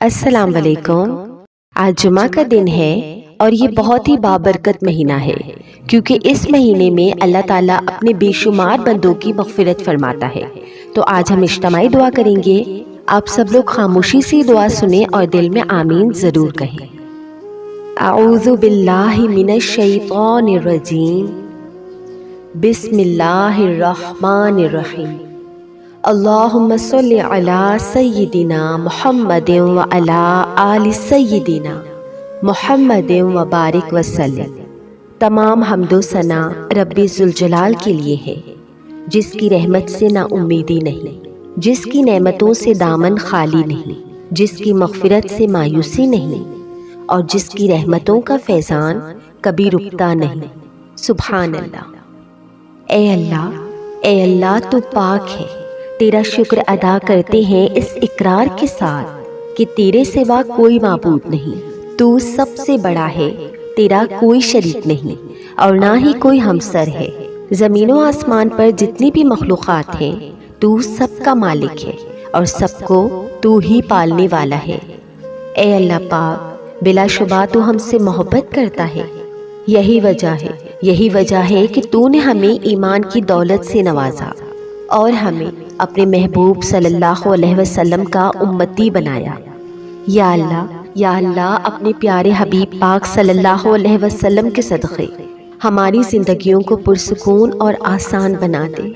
السلام علیکم۔ آج جمعہ کا دن ہے اور یہ بہت ہی بابرکت مہینہ ہے، کیونکہ اس مہینے میں اللہ تعالیٰ اپنے بے شمار بندوں کی مغفرت فرماتا ہے۔ تو آج ہم اجتماعی دعا کریں گے۔ آپ سب لوگ خاموشی سے دعا سنیں اور دل میں آمین ضرور کہیں۔ اعوذ باللہ من الشیطان الرجیم، بسم اللہ الرحمن الرحیم۔ اللہم صلی علی سیدنا محمد وعلی آل سیدنا محمد وبارک وسلم۔ تمام حمد و ثنا رب ذوالجلال کے لیے ہے، جس کی رحمت سے نا امیدی نہیں، جس کی نعمتوں سے دامن خالی نہیں، جس کی مغفرت سے مایوسی نہیں، اور جس کی رحمتوں کا فیضان کبھی رکتا نہیں۔ سبحان اللہ۔ اے اللہ تو پاک ہے، تیرا شکر ادا کرتے ہیں اس اقرار کے ساتھ کہ تیرے سوا کوئی معبود نہیں، تو سب سے بڑا ہے، تیرا کوئی شریک نہیں اور نہ ہی کوئی ہمسر ہے۔ زمین و آسمان پر جتنی بھی مخلوقات ہیں تو سب کا مالک ہے اور سب کو تو ہی پالنے والا ہے۔ اے اللہ پاک، بلا شبہ تو ہم سے محبت کرتا ہے۔ یہی وجہ ہے کہ تو نے ہمیں ایمان کی دولت سے نوازا اور ہمیں اپنے محبوب صلی اللہ علیہ وسلم کا امتی بنایا۔ یا اللہ اپنے پیارے حبیب پاک صلی اللہ علیہ وسلم کے صدقے ہماری زندگیوں کو پرسکون اور آسان بنا دے۔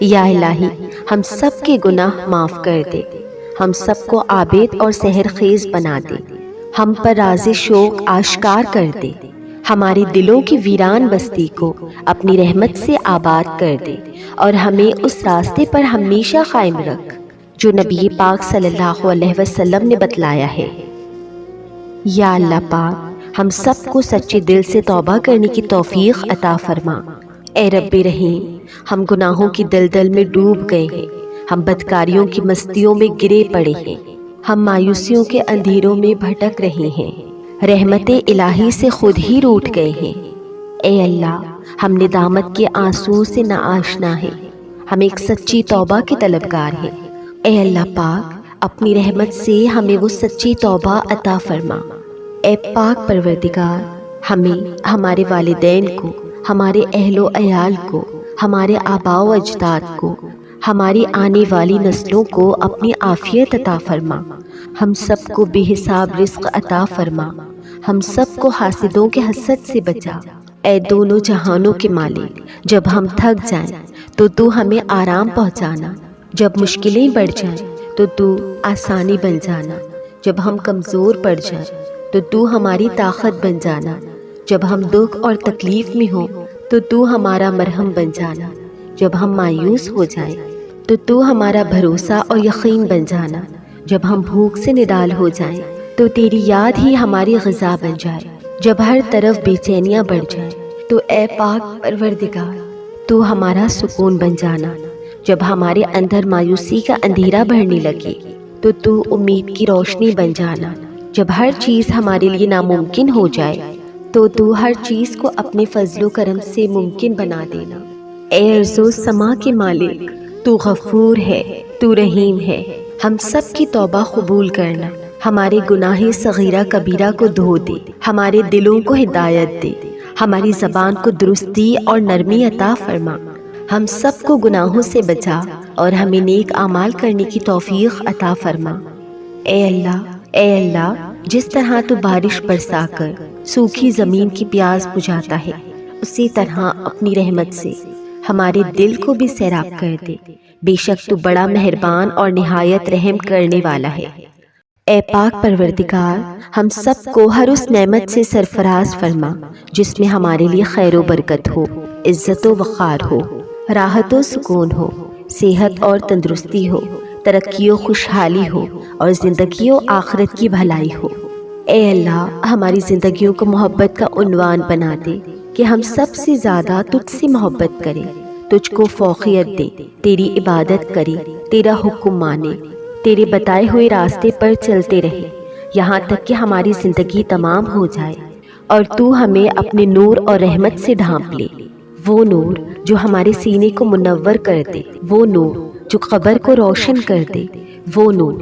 یا الہی، ہم سب کے گناہ معاف کر دے، ہم سب کو عابد اور سحر خیز بنا دے، ہم پر راز شوق آشکار کر دے، ہمارے دلوں کی ویران بستی کو اپنی رحمت سے آباد کر دے اور ہمیں اس راستے پر ہمیشہ قائم رکھ جو نبی پاک صلی اللہ علیہ وسلم نے بتلایا ہے۔ یا اللہ پاک، ہم سب کو سچے دل سے توبہ کرنے کی توفیق عطا فرما۔ اے رب رحیم، ہم گناہوں کی دلدل میں ڈوب گئے ہیں، ہم بدکاریوں کی مستیوں میں گرے پڑے ہیں، ہم مایوسیوں کے اندھیروں میں بھٹک رہے ہیں، رحمت الہی سے خود ہی روٹھ گئے ہیں۔ اے اللہ، ہم ندامت کے آنسوؤں سے ناآشنا ہیں، ہم ایک سچی توبہ کے طلبگار ہیں۔ اے اللہ پاک، اپنی رحمت سے ہمیں وہ سچی توبہ عطا فرما۔ اے پاک پروردگار، ہمیں، ہمارے والدین کو، ہمارے اہل و عیال کو، ہمارے آباء و اجداد کو، ہماری آنے والی نسلوں کو اپنی عافیت عطا فرما۔ ہم سب کو بے حساب رزق عطا فرما، ہم سب کو حاسدوں کے حسد سے بچا۔ اے دونوں جہانوں کے مالک، جب ہم تھک جائیں تو ہمیں آرام پہنچانا، جب مشکلیں بڑھ جائیں تو آسانی بن جانا، جب ہم کمزور پڑ جائیں تو ہماری طاقت بن جانا، جب ہم دکھ اور تکلیف میں ہوں تو ہمارا مرہم بن جانا، جب ہم مایوس ہو جائیں تو ہمارا بھروسہ اور یقین بن جانا، جب ہم بھوک سے نڈال ہو جائیں تو تیری یاد ہی ہماری غذا بن جائے، جب ہر طرف بے چینیاں بڑھ جائیں تو اے پاک پروردگار، تو ہمارا سکون بن جانا، جب ہمارے اندر مایوسی کا اندھیرا بڑھنے لگے تو امید کی روشنی بن جانا، جب ہر چیز ہمارے لیے ناممکن ہو جائے تو ہر چیز کو اپنے فضل و کرم سے ممکن بنا دینا۔ اے ارض و سما کے مالک، تو غفور ہے، تو رحیم ہے، ہم سب کی توبہ قبول کرنا، ہمارے گناہ صغیرہ کبیرہ کو دھو دے، ہمارے دلوں کو ہدایت دے، ہماری زبان کو درستی اور نرمی عطا فرما، ہم سب کو گناہوں سے بچا اور ہمیں نیک اعمال کرنے کی توفیق عطا فرما۔ اے اللہ، جس طرح تو بارش برسا کر سوکھی زمین کی پیاس بجھاتا ہے، اسی طرح اپنی رحمت سے ہمارے دل کو بھی سیراب کر دے، بے شک تو بڑا مہربان اور نہایت رحم کرنے والا ہے۔ اے پاک پروردگار، ہم سب کو ہر اس نعمت سے سرفراز فرما جس میں ہمارے لیے خیر و برکت ہو، عزت و وقار ہو، راحت و سکون ہو، صحت اور تندرستی ہو، ترقی و خوشحالی ہو اور زندگی و آخرت کی بھلائی ہو۔ اے اللہ، ہماری زندگیوں کو محبت کا عنوان بنا دے کہ ہم سب سے زیادہ تجھ سے محبت کریں، تجھ کو فوقیت دیں، تیری عبادت کریں، تیرا حکم مانیں، تیرے بتائے ہوئے راستے پر چلتے رہیں، یہاں تک کہ ہماری زندگی تمام ہو جائے اور تو ہمیں اپنے نور اور رحمت سے ڈھانپ لے، وہ نور جو ہمارے سینے کو منور کر دے، وہ نور جو قبر کو روشن کر دے، وہ نور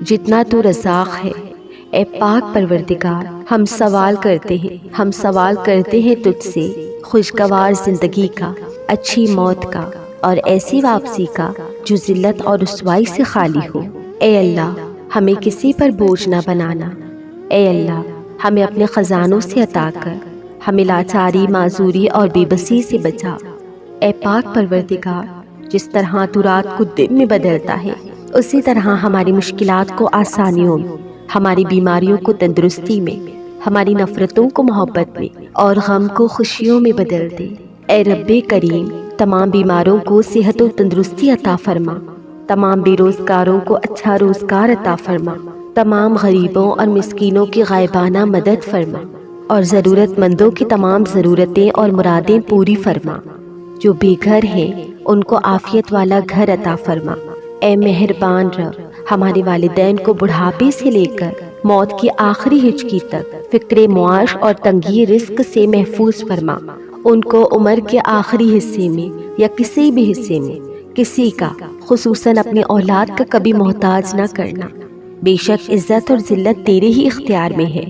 جتنا تو رزاق ہے۔ اے پاک پروردگار، ہم سوال کرتے ہیں تجھ سے خوشگوار زندگی کا، اچھی موت کا اور ایسی واپسی کا جو ذلت اور رسوائی سے خالی ہو۔ اے اللہ، ہمیں کسی پر بوجھ نہ بنانا۔ اے اللہ، ہمیں اپنے خزانوں سے عطا کر، ہمیں لاچاری، معذوری اور بے بسی سے بچا۔ اے پاک پروردگار، جس طرح تو رات کو دن میں بدلتا ہے، اسی طرح ہماری مشکلات کو آسانیوں میں، ہماری بیماریوں کو تندرستی میں، ہماری نفرتوں کو محبت میں اور غم کو خوشیوں میں بدل دے۔ اے رب کریم، تمام بیماروں کو صحت و تندرستی عطا فرما، تمام بے روزگاروں کو اچھا روزگار عطا فرما، تمام غریبوں اور مسکینوں کی غائبانہ مدد فرما اور ضرورت مندوں کی تمام ضرورتیں اور مرادیں پوری فرما۔ جو بے گھر ہیں ان کو عافیت والا گھر عطا فرما۔ اے مہربان رب، ہمارے والدین کو بڑھاپے سے لے کر موت کی آخری ہچکی تک فکر معاش اور تنگی رزق سے محفوظ فرما۔ ان کو عمر کے آخری حصے میں یا کسی بھی حصے میں کسی کا، خصوصاً اپنی اولاد کا کبھی محتاج نہ کرنا۔ بے شک عزت اور ذلت تیرے ہی اختیار میں ہے۔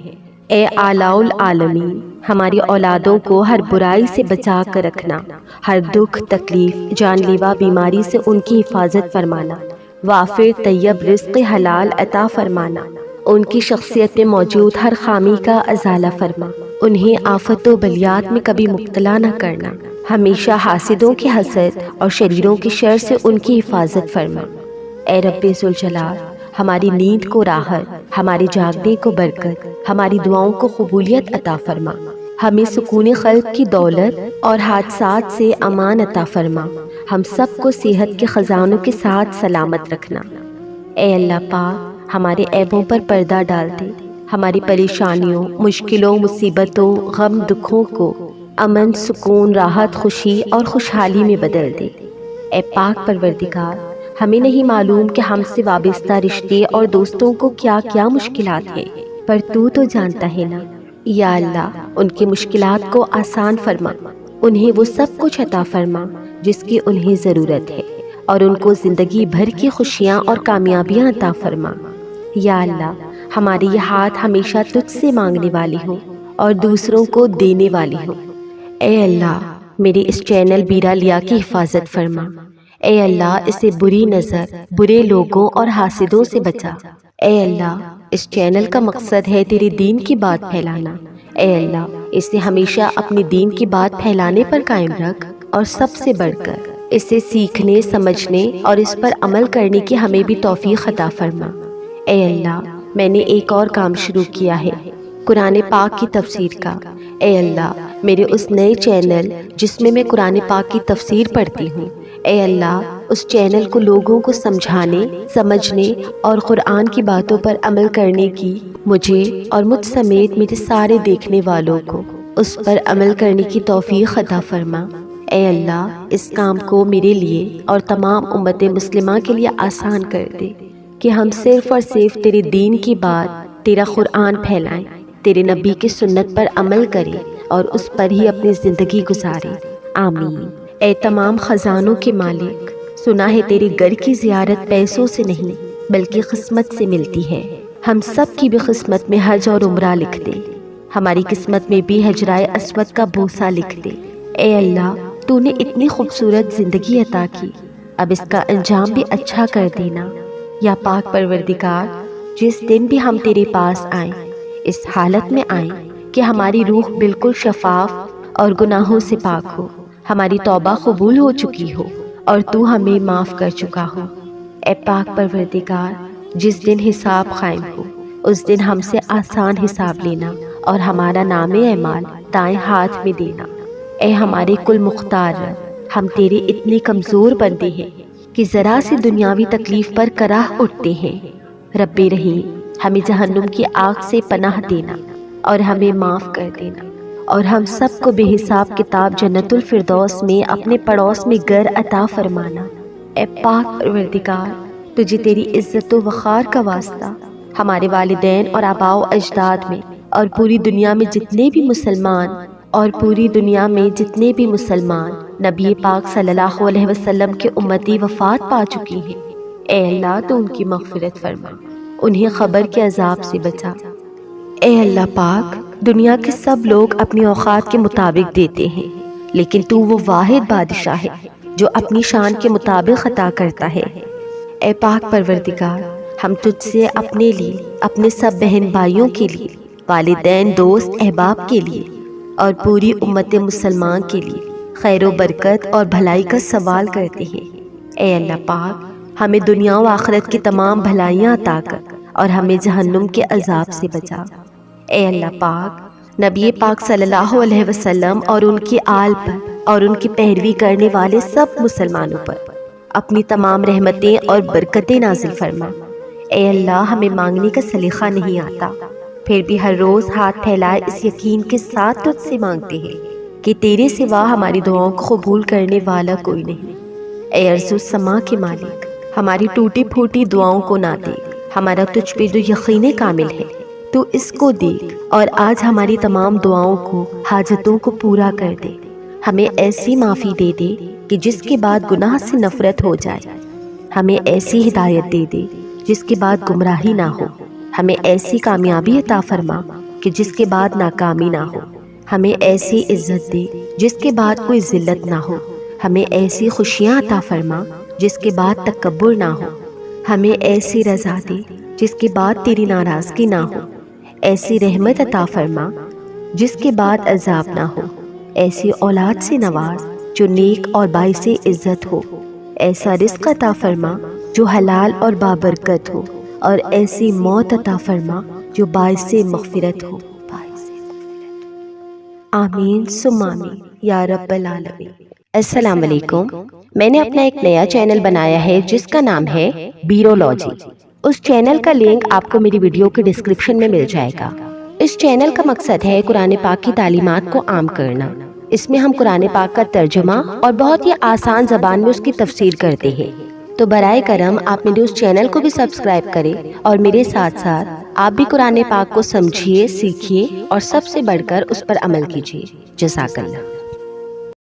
اے اعلیٰ العالمین، ہماری اولادوں کو ہر برائی سے بچا کر رکھنا، ہر دکھ تکلیف، جان لیوا بیماری سے ان کی حفاظت فرمانا، وافر طیب رزق حلال عطا فرمانا، ان کی شخصیت میں موجود ہر خامی کا ازالہ فرما، انہیں آفت و بلیات میں کبھی مبتلا نہ کرنا، ہمیشہ حاسدوں کے حسد اور شریروں کی شر سے ان کی حفاظت فرما۔ اے رب ذوالجلال، ہماری نیند کو راحت، ہمارے جاگنے کو برکت، ہماری دعاؤں کو قبولیت عطا فرما، ہمیں سکون قلب کی دولت اور حادثات سے امان عطا فرما، ہم سب کو صحت کے خزانوں کے ساتھ سلامت رکھنا۔ اے اللہ پاک، ہمارے عیبوں پر پردہ ڈال دے، ہماری پریشانیوں، مشکلوں، مصیبتوں، غم دکھوں کو امن، سکون، راحت، خوشی اور خوشحالی میں بدل دے۔ اے پاک پروردگار، ہمیں نہیں معلوم کہ ہم سے وابستہ رشتے اور دوستوں کو کیا کیا مشکلات ہیں، پر تو جانتا ہے نا۔ یا اللہ، ان کی مشکلات کو آسان فرما، انہیں وہ سب کچھ عطا فرما جس کی انہیں ضرورت ہے، اور ان کو زندگی بھر کی خوشیاں اور کامیابیاں عطا فرما۔ یا اللہ، ہمارے یہ ہاتھ ہمیشہ تجھ سے مانگنے والی ہوں اور دوسروں کو دینے والی ہوں۔ اے اللہ، میرے اس چینل بیرا لیا کی حفاظت فرما۔ اے اللہ، اسے بری نظر، برے لوگوں اور حاسدوں سے بچا۔ اے اللہ، اس چینل کا مقصد ہے تیرے دین کی بات پھیلانا۔ اے اللہ، اسے ہمیشہ اپنے دین کی بات پھیلانے پر قائم رکھ، اور سب سے بڑھ کر اسے سیکھنے، سمجھنے اور اس پر عمل کرنے کی ہمیں بھی توفیق عطا فرما۔ اے اللہ، میں نے ایک اور کام شروع کیا ہے، قرآن پاک کی تفسیر کا۔ اے اللہ، میرے اس نئے چینل جس میں قرآن پاک کی تفسیر پڑھتی ہوں، اے اللہ، اس چینل کو لوگوں کو سمجھانے، سمجھنے اور قرآن کی باتوں پر عمل کرنے کی مجھے اور مجھ سمیت میرے سارے دیکھنے والوں کو اس پر عمل کرنے کی توفیق عطا فرما۔ اے اللہ، اس کام کو میرے لیے اور تمام امت مسلمہ کے لیے آسان کر دے کہ ہم صرف اور صرف تیرے دین کی بات، تیرا قرآن پھیلائیں، تیرے نبی کی سنت پر عمل کریں اور اس پر ہی اپنی زندگی گزاریں۔ آمین۔ اے تمام خزانوں کے مالک، سنا ہے تیرے گھر کی زیارت پیسوں سے نہیں بلکہ قسمت سے ملتی ہے۔ ہم سب کی بھی قسمت میں حج اور عمرہ لکھ دے، ہماری قسمت میں بھی حجرائے اسود کا بوسہ لکھ دے۔ اے اللہ، تو نے اتنی خوبصورت زندگی عطا کی، اب اس کا انجام بھی اچھا کر دینا۔ یا پاک پروردگار، جس دن بھی ہم تیرے پاس آئیں، اس حالت میں آئیں کہ ہماری روح بالکل شفاف اور گناہوں سے پاک ہو، ہماری توبہ قبول ہو چکی ہو اور تو ہمیں معاف کر چکا ہو۔ اے پاک پروردگار، جس دن حساب قائم ہو، اس دن ہم سے آسان حساب لینا اور ہمارا نام اعمال دائیں ہاتھ میں دینا۔ اے ہمارے کل مختار رب، ہم تیرے اتنے کمزور بندے ہیں کہ ذرا سی دنیاوی تکلیف پر کراہ اٹھتے ہیں۔ رب رحیم، ہمیں جہنم کی آگ سے پناہ دینا اور ہمیں معاف کر دینا، اور ہم سب کو بے حساب کتاب جنت الفردوس میں اپنے پڑوس میں گھر عطا فرمانا۔ اے پاک پروردگار، تجھے تیری عزت و وقار کا واسطہ ہمارے والدین اور آباء و اجداد میں اور پوری دنیا میں جتنے بھی مسلمان نبی پاک صلی اللہ علیہ وسلم کے امتی وفات پا چکی ہیں، اے اللہ تو ان کی مغفرت فرما۔ انہیں قبر کے عذاب سے بچا۔ اے اللہ پاک، دنیا کے سب لوگ اپنی اوقات کے مطابق دیتے ہیں، لیکن تو وہ واحد بادشاہ ہے جو اپنی شان کے مطابق عطا کرتا ہے۔ اے پاک پروردگار، ہم تجھ سے اپنے لیے، اپنے سب بہن بھائیوں کے لیے، والدین، دوست، احباب کے لیے اور پوری امت مسلمان کے لیے خیر و برکت اور بھلائی کا سوال کرتے ہیں۔ اے اللہ پاک، ہمیں دنیا و آخرت کی تمام بھلائیاں عطا کر اور ہمیں جہنم کے عذاب سے بچا۔ اے اللہ پاک، نبی پاک صلی اللہ علیہ وسلم اور ان کی آل پر اور ان کی پیروی کرنے والے سب مسلمانوں پر اپنی تمام رحمتیں اور برکتیں نازل فرما۔ اے اللہ، ہمیں مانگنے کا سلیقہ نہیں آتا، پھر بھی ہر روز ہاتھ پھیلائے اس یقین کے ساتھ تجھ سے مانگتے ہیں کہ تیرے سوا ہماری دعاؤں کو قبول کرنے والا کوئی نہیں۔ اے ارض و سما کے مالک، ہماری ٹوٹی پھوٹی دعاؤں کو نہ دیکھ، ہمارا تجھ پہ جو یقین کامل ہے تو اس کو دیکھ اور آج ہماری تمام دعاؤں کو، حاجتوں کو پورا کر دے۔ ہمیں ایسی معافی دے دے کہ جس کے بعد گناہ سے نفرت ہو جائے، ہمیں ایسی ہدایت دے دے جس کے بعد گمراہی نہ ہو، ہمیں ایسی کامیابی عطا فرما کہ جس کے بعد ناکامی نہ ہو، ہمیں ایسی عزت دے جس کے بعد کوئی ذلت نہ ہو، ہمیں ایسی خوشیاں عطا فرما جس کے بعد تکبر نہ ہو، ہمیں ایسی رضا دے جس کے بعد تیری ناراضگی نہ ہو، ایسی رحمت عطا فرما جس کے بعد عذاب نہ ہو، ایسی اولاد سے نواز جو نیک اور باعث عزت ہو، ایسا رزق عطا فرما جو حلال اور بابرکت ہو، اور ایسی موت عطا فرما جو باعث مغفرت ہو۔ آمین ثم آمین یا رب العالمین۔ السلام علیکم، میں نے اپنا ایک نیا چینل بنایا ہے جس کا نام ہے بیرولوجی۔ اس چینل کا لنک آپ کو میری ویڈیو کے ڈسکرپشن میں مل جائے گا۔ اس چینل کا مقصد ہے قرآن پاک کی تعلیمات کو عام کرنا۔ اس میں ہم قرآن پاک کا ترجمہ اور بہت ہی آسان زبان میں اس کی تفسیر کرتے ہیں، تو برائے کرم آپ میرے اس چینل کو بھی سبسکرائب کریں اور میرے ساتھ ساتھ آپ بھی قرآن پاک کو سمجھیے، سیکھیے اور سب سے بڑھ کر اس پر عمل کیجیے۔ جزاک اللہ۔